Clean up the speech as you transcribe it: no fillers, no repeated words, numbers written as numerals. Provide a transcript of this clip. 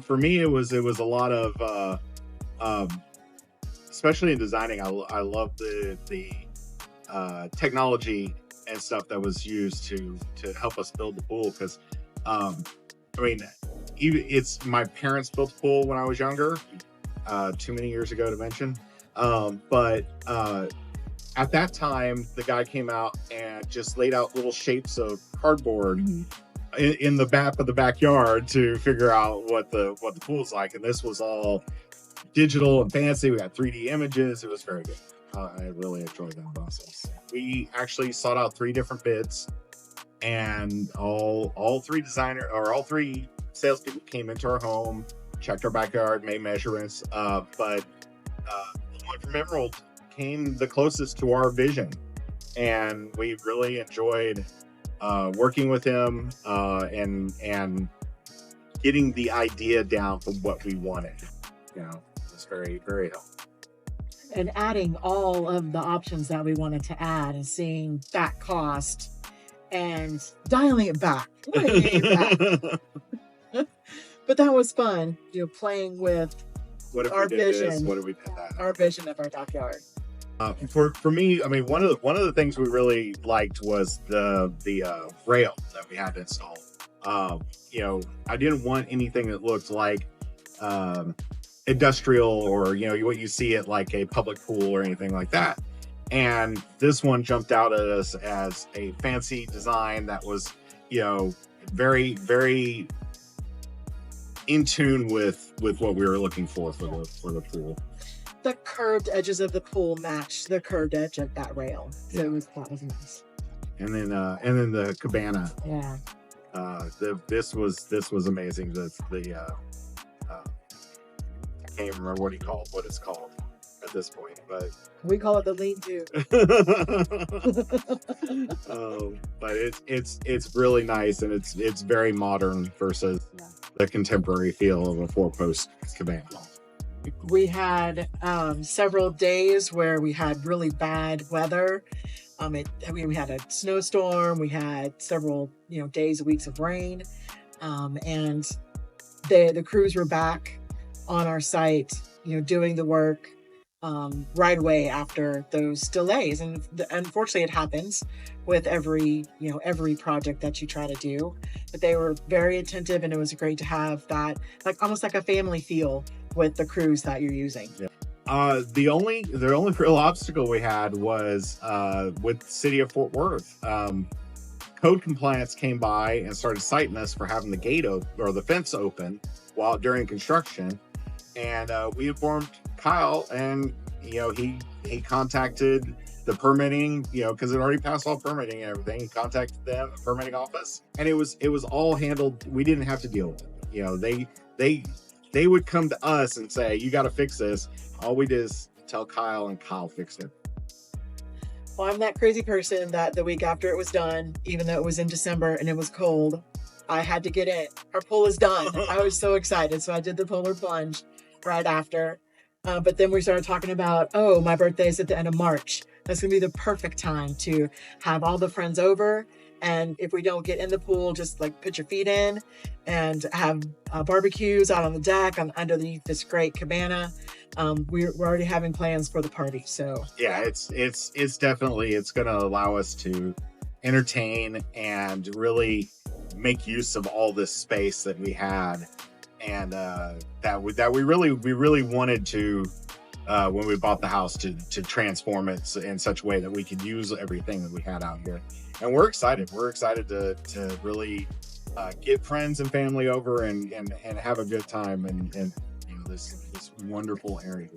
For me, it was a lot of um, especially in designing. I love the technology and stuff that was used to help us build the pool because um, I mean, even it's my parents built a pool when I was younger, too many years ago to mention. But at that time, the guy came out and just laid out little shapes of cardboard Mhm. in the back of the backyard to figure out what the pool's like. And this was all digital and fancy. We got 3D images. It was very good. I really enjoyed that process. We actually sought out three different bids, and all three all three salespeople came into our home, checked our backyard, made measurements. But the one from Emerald came the closest to our vision, and we really enjoyed working with him and getting the idea down for what we wanted. It's very, very helpful. And adding all of the options that we wanted to add and seeing that cost and dialing it back. Dialing it back. But that was fun, playing with What if our we did this? vision, What if we did that? our vision of our backyard. For me, I mean, one of the things we really liked was the rail that we had installed. I didn't want anything that looked like industrial or what you see at like a public pool or anything like that. And this one jumped out at us as a fancy design that was very, very in tune with what we were looking for the pool. The curved edges of the pool matched the curved edge of that rail, so that was nice. And then the cabana. Yeah. This was amazing. I can't remember what it's called at this point, but We call it the lean-to. but it's really nice, and it's very modern versus the contemporary feel of a 4-post cabana. We had several days where we had really bad weather. We had a snowstorm. We had several days, weeks of rain, and the crews were back on our site, doing the work right away after those delays. And unfortunately, it happens with every project that you try to do. But they were very attentive, and it was great to have that, almost like a family feel with the crews that you're using. Yeah. The only real obstacle we had was with the city of Fort Worth. Code compliance came by and started citing us for having the gate or the fence open during construction, and we informed Kyle, and he contacted the permitting, because it already passed all permitting and everything. He contacted them, the permitting office, and it was all handled. We didn't have to deal with it. They would come to us and say, "You got to fix this." All we did is tell Kyle, and Kyle fixed it. Well, I'm that crazy person that the week after it was done, even though it was in December and it was cold, I had to get in. Our pool is done. I was so excited. So I did the polar plunge right after. But then we started talking about, my birthday is at the end of March. That's going to be the perfect time to have all the friends over. And if we don't get in the pool, just put your feet in and have barbecues out on the deck underneath this great cabana. We're already having plans for the party. So yeah, it's definitely, it's going to allow us to entertain and really make use of all this space that we had, and that we really wanted to when we bought the house to transform it in such a way that we could use everything that we had out here. And we're excited to really get friends and family over and have a good time and this wonderful area.